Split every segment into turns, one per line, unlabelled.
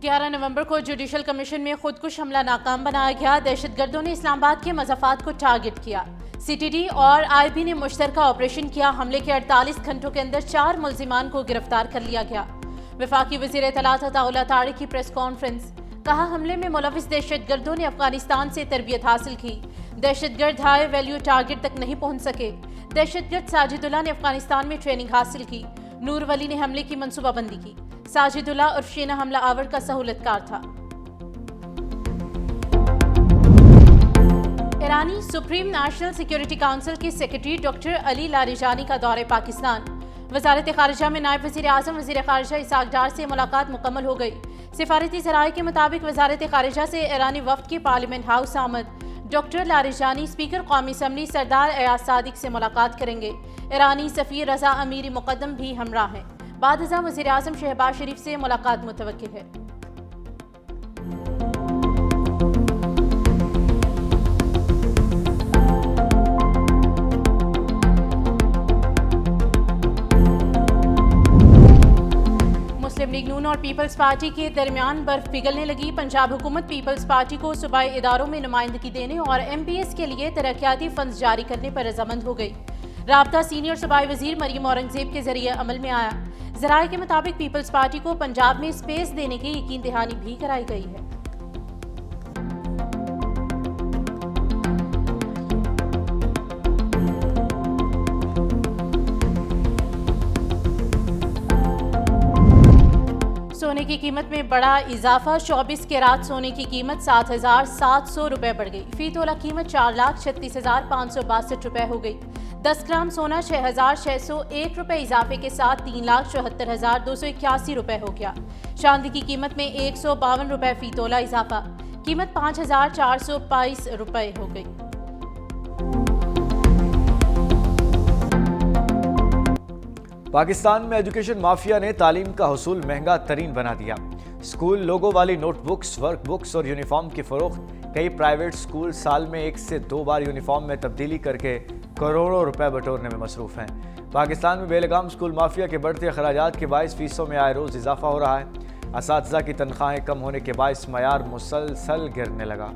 11 नवंबर को judicial commission में खुदकुश हमला नाकाम बनाया गया। दहशतगर्दों ने इस्लामाबाद के मज़ाफ़ात को टारगेट किया। CTD और IB ने मुश्तरका ऑपरेशन किया। हमले के 48 घंटों के अंदर 4 मुल्जिमान को गिरफ्तार कर लिया गया। वफाकी वज़ीर इत्तलात अताउल्लाह तारिक की प्रेस कॉन्फ्रेंस। कहा, हमले में मुलविस दहशतगर्दों ने अफगानिस्तान से तरबियत हासिल की। दहशतगर्द हाई वैल्यू टारगेट तक नहीं पहुंच सके। दहशतगर्द साजिदुल्लाह ने अफगानिस्तान में ट्रेनिंग हासिल की। नूर वली ने हमले की मनसूबाबंदी की। साजिदुल्लाह उर्फ शीना हमला आवर का सहूलतकार था। ईरानी सुप्रीम नेशनल सिक्योरिटी काउंसिल के सेक्रेटरी डॉक्टर अली लारिजानी का दौरे पाकिस्तान। वजारत खारिजा में नायब वज़ीर आज़म वज़ीर खारिजा इसाक डार से मुलाकात मुकम्मल हो गई। सिफारती ज़राए के मुताबिक वजारत खारिजा से ईरानी वफ्द की पार्लियामेंट हाउस आमद। डॉक्टर लारिजानी स्पीकर कौमी असम्बली सरदार एयाज सादिक से मुलाकात करेंगे। ईरानी सफ़ीर रज़ा अमीरी मुक़द्दम भी हमरा हैं। बाद अज़ा वज़ीर आज़म शहबाज शरीफ से मुलाकात मुतवक्किल है। मुस्लिम लीग नून और पीपल्स पार्टी के दरमियान बर्फ पिघलने लगी। पंजाब हुकूमत पीपल्स पार्टी को सूबाई इदारों में नुमाइंदगी देने और MPS के लिए तरक्याती फंड्स जारी करने पर रजामंद हो गई। राब्ता सीनियर सूबाई वजीर मरियम औरंगजेब के जरिए अमल में आया। ज़राए के मुताबिक पीपल्स पार्टी को पंजाब में स्पेस देने की यकीन दहानी भी कराई गई है। सोने की कीमत में बड़ा इजाफा। 24 कैरात सोने की कीमत 7,700 रुपए बढ़ गई। फी तोला कीमत 4,36,562 रुपए हो गई। 10 ग्राम सोना 6,601 रुपए इजाफे के साथ 3,74,281 रुपए हो गया। चांदी की कीमत में 152 रुपए फी तोला इजाफा। कीमत 5,422 रुपए हो गई।
पाकिस्तान में एजुकेशन माफिया ने तालीम का हुसूल महंगा तरीन बना दिया। स्कूल लोगों वाली नोटबुक्स, वर्कबुक्स और यूनिफॉर्म की फरोख्त। कई प्राइवेट स्कूल साल में 1 से 2 बार यूनिफॉर्म में तब्दीली करके करोड़ों रुपए बटोरने में मसरूफ हैं। पाकिस्तान में बेलगाम स्कूल माफिया के बढ़ते अखराजात के बायस फीसों में आए रोज़ इजाफा हो रहा है। असातिज़ा की तनख्वाहें कम होने के बायस मयार मुसलसल गिरने लगा।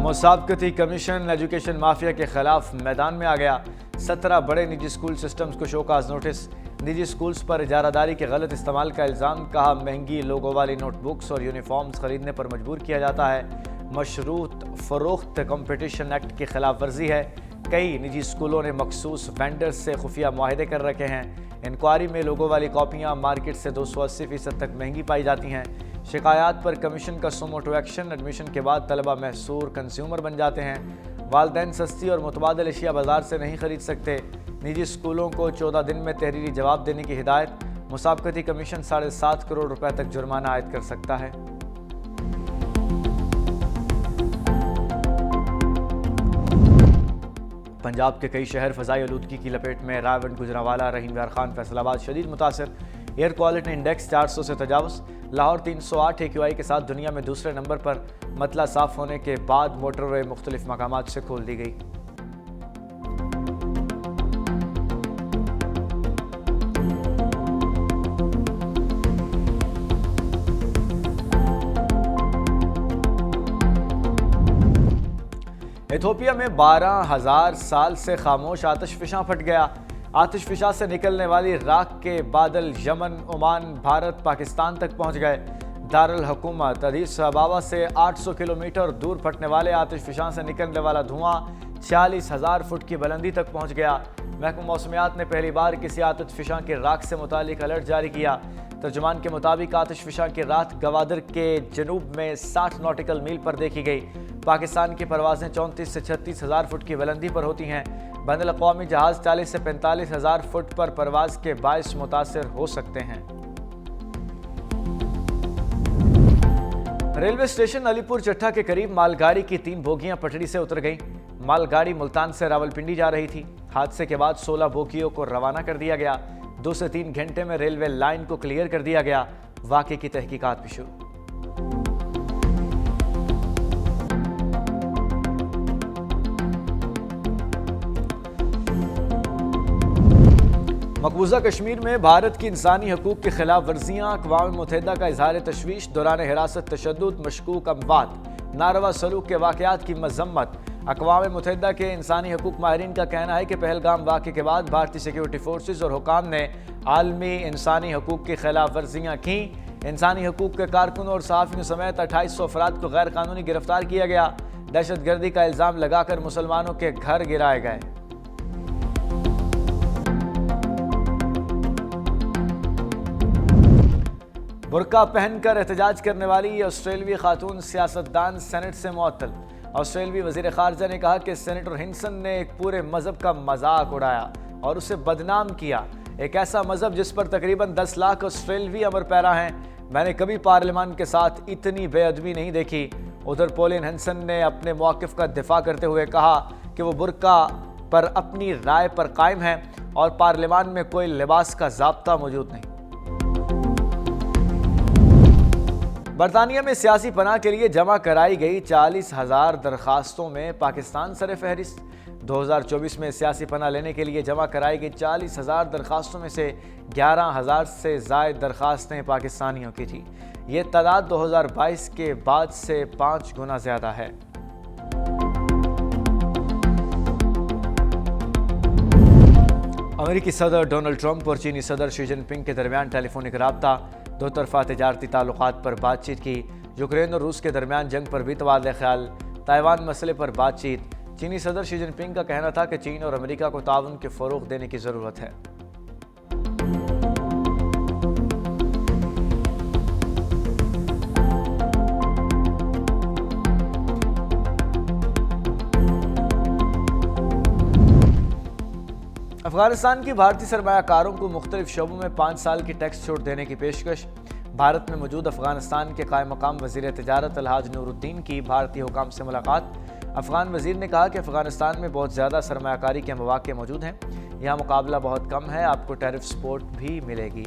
मुसाबकती कमीशन एजुकेशन माफिया के खिलाफ मैदान में आ गया। 17 बड़े निजी स्कूल सिस्टम्स को शोकाज नोटिस। निजी स्कूल्स पर इजारादारी के गलत इस्तेमाल का इल्ज़ाम। कहा, महंगी लोगों वाली नोटबुक्स और यूनिफॉर्म्स खरीदने पर मजबूर किया जाता है। मशरूत फ़रोख्त कंपटीशन एक्ट की खिलाफ वर्जी है। कई निजी स्कूलों ने मखसूस वेंडर्स से खुफिया मुआहदे कर रखे हैं। इंक्वायरी में लोगों वाली कॉपियाँ मार्केट से 280% तक महंगी पाई जाती हैं। शिकायत पर कमीशन का सुमो टू एक्शन। एडमिशन के बाद तलबा महसूर कंज्यूमर बन जाते हैं। वालदैन सस्ती और मुतबादल अशिया बाजार से नहीं खरीद सकते। निजी स्कूलों को 14 दिन में तहरीरी जवाब देने की हिदायत। मुसाबकती कमीशन 7.5 करोड़ रुपए तक जुर्माना आयद कर सकता है। पंजाब के कई शहर फ़ज़ाई आलूदगी की लपेट में। रायवंड, गुजरांवाला, रहीम यार खान, फैसलाबाद शदीद मुतासर। एयर क्वालिटी इंडेक्स 400 से तजावुज़। लाहौर 308 AQI के साथ दुनिया में दूसरे नंबर पर। मतला साफ होने के बाद मोटरवे मुख्तलिफ मकामात से खोल दी गई। इथोपिया में 12,000 साल से खामोश आतिशफिशां फट गया। आतिशफिशा से निकलने वाली राख के बादल यमन, ओमान, भारत, पाकिस्तान तक पहुंच गए। दारुल हुकूमत अदीस अबाबा से 800 किलोमीटर दूर फटने वाले आतिशफिशां से निकलने वाला धुआं 40,000 फुट की बुलंदी तक पहुंच गया। महकमा मौसमियात ने पहली बार किसी आतिशफिशां की राख से मुतालिक अलर्ट जारी किया। तर्जुमान के मुताबिक आतिशफिशां की राख गवादर के जनूब में 60 नॉटिकल मील पर देखी गई। पाकिस्तान की परवाज़ें 34 से 36,000 फुट की बुलंदी पर होती हैं। बैनुल अक़वामी जहाज़ 40 से 45,000 फुट पर परवाज़ के बायस मुतासिर हो सकते हैं। रेलवे स्टेशन अलीपुर चट्टा के करीब मालगाड़ी की 3 बोगियां पटरी से उतर गईं। मालगाड़ी मुल्तान से रावलपिंडी जा रही थी। हादसे के बाद 16 बोगियों को रवाना कर दिया गया। 2 से 3 घंटे में रेलवे लाइन को क्लियर कर दिया गया। वाक़े की तहकीकात भी शुरू। मकबूजा कश्मीर में भारत की इंसानी हकूक की खिलाफ वर्जियाँ, अक़वाम मुत्तहिदा का इजहार तशवीश, दौरान हिरासत तशद्दुद, मशकूक अमवात, नारवा सलूक के वाक़यात की मजम्मत। अक़वाम मुत्तहिदा के इंसानी हकूक माहिरीन का कहना है कि पहलगाम वाक़े के बाद भारतीय सिक्योरिटी फोर्सेज और हुकाम ने आलमी इंसानी हकूक की खिलाफ वर्जियाँ की। इंसानी हकूक के कारकुन और सहाफ़ियों समेत 2800 अफराद को गैर कानूनी गिरफ्तार किया गया। दहशतगर्दी का इल्ज़ाम लगाकर मुसलमानों के घर गिराए गए। बुर्का पहनकर एहतजाज करने वाली ऑस्ट्रेलियाई खातून सियासतदान सेनेट से मुअत्तल। ऑस्ट्रेलियाई वज़ीर ख़ारजा ने कहा कि सेनेटर हिंसन ने एक पूरे मज़हब का मजाक उड़ाया और उसे बदनाम किया। एक ऐसा मज़हब जिस पर तकरीबन 10 लाख ऑस्ट्रेलियाई अमर पैरा हैं। मैंने कभी पार्लियामान के साथ इतनी बेअदबी नहीं देखी। उधर पॉलिन हिंसन ने अपने मौक़िफ़ का दिफा करते हुए कहा कि वो बुर्का पर अपनी राय पर कायम है और पार्लियामान में कोई लिबास का ज़ाब्ता मौजूद नहीं। बरतानिया में सियासी पनाह के लिए जमा कराई गई 40,000 दरखास्तों में पाकिस्तान सरफ़हरिस्त। 2024 में सियासी पनाह लेने के लिए जमा कराई गई 40,000 दरखास्तों में से 11,000 से ज़ायद दरखास्तें पाकिस्तानियों की थी। ये तादाद 2022 के बाद से 5 गुना ज़्यादा है। अमेरिकी सदर डोनाल्ड ट्रंप और चीनी सदर शी जिनपिंग के दरमियान टेलीफोनिक रब्ता, दो तरफा तिजारती ताल्लुकात पर बातचीत की। यूक्रेन और रूस के दरमियान जंग पर भी तबादला ख्याल, ताइवान मसले पर बातचीत। चीनी सदर शी जिनपिंग का कहना था कि चीन और अमेरिका को ताउन के फ़रोग़ देने की ज़रूरत है। अफगानिस्तान की भारतीय सरमायाकारों को मुख्तलिफ शोबों में 5 साल की टैक्स छूट देने की पेशकश। भारत में मौजूद अफगानिस्तान के कायम मकाम वज़ीर तिजारत अलहाज नूरुद्दीन की भारतीय हुकाम से मुलाकात। अफगान वज़ीर ने कहा कि अफगानिस्तान में बहुत ज़्यादा सरमायाकारी के मौक़े मौजूद हैं। यहाँ मुकाबला बहुत कम है, आपको टैरिफ सपोर्ट भी मिलेगी।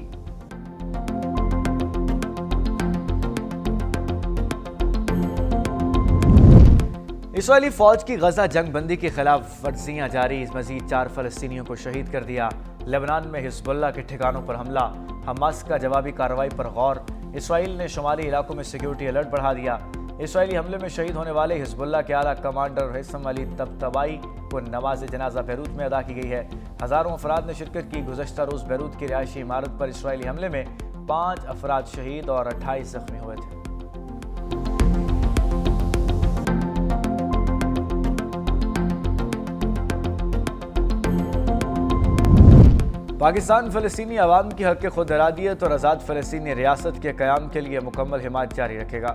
इसराइली फ़ौज की गजा जंगबंदी की खिलाफ वर्जियाँ जारी। मज़ीद 4 फ़लस्तीनियों को शहीद कर दिया। लेबनान में हिज़्बुल्लाह के ठिकानों पर हमला, हमास का जवाबी कार्रवाई पर गौर। इसराइल ने शुमाली इलाकों में सिक्योरिटी अलर्ट बढ़ा दिया। इसराइली हमले में शहीद होने वाले हिज़्बुल्लाह के आला कमांडर हिसम अली तबतबाई को नमाज जनाजा बैरूत में अदा की गई है। हज़ारों अफराद ने शिरकत की। गुज़श्ता रोज़ बैरूत की रिहायशी इमारत पर इसराइली हमले में 5 अफराद शहीद और 28 ज़ख्मी हुए थे। पाकिस्तान फ़लस्तीनी अवाम की हक़ खुद इरादियत और आज़ाद फ़लस्तीनी रियासत के क़याम के लिए मुकम्मल हिमायत जारी रखेगा।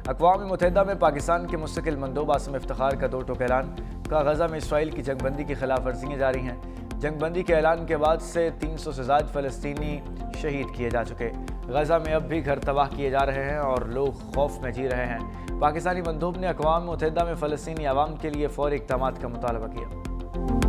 अक़वाम मुत्तहिदा में पाकिस्तान के मुस्तकिल मंदूब आसिम इफ्तिखार का 2 टोक ऐलान का। गज़ा में इसराइल की जंगबंदी की खिलाफ वर्जियाँ जारी हैं। जंगबंदी के ऐलान के बाद से 300 से ज़ायद फ़लस्तीनी शहीद किए जा चुके। गज़ा में अब भी घर तबाह किए जा रहे हैं और लोग खौफ में जी रहे हैं। पाकिस्तानी मंदूब ने अक़वाम मुत्तहिदा में फ़लस्तीनी अवाम के लिए फ़ौरी इक़दामात का मुतालबा किया।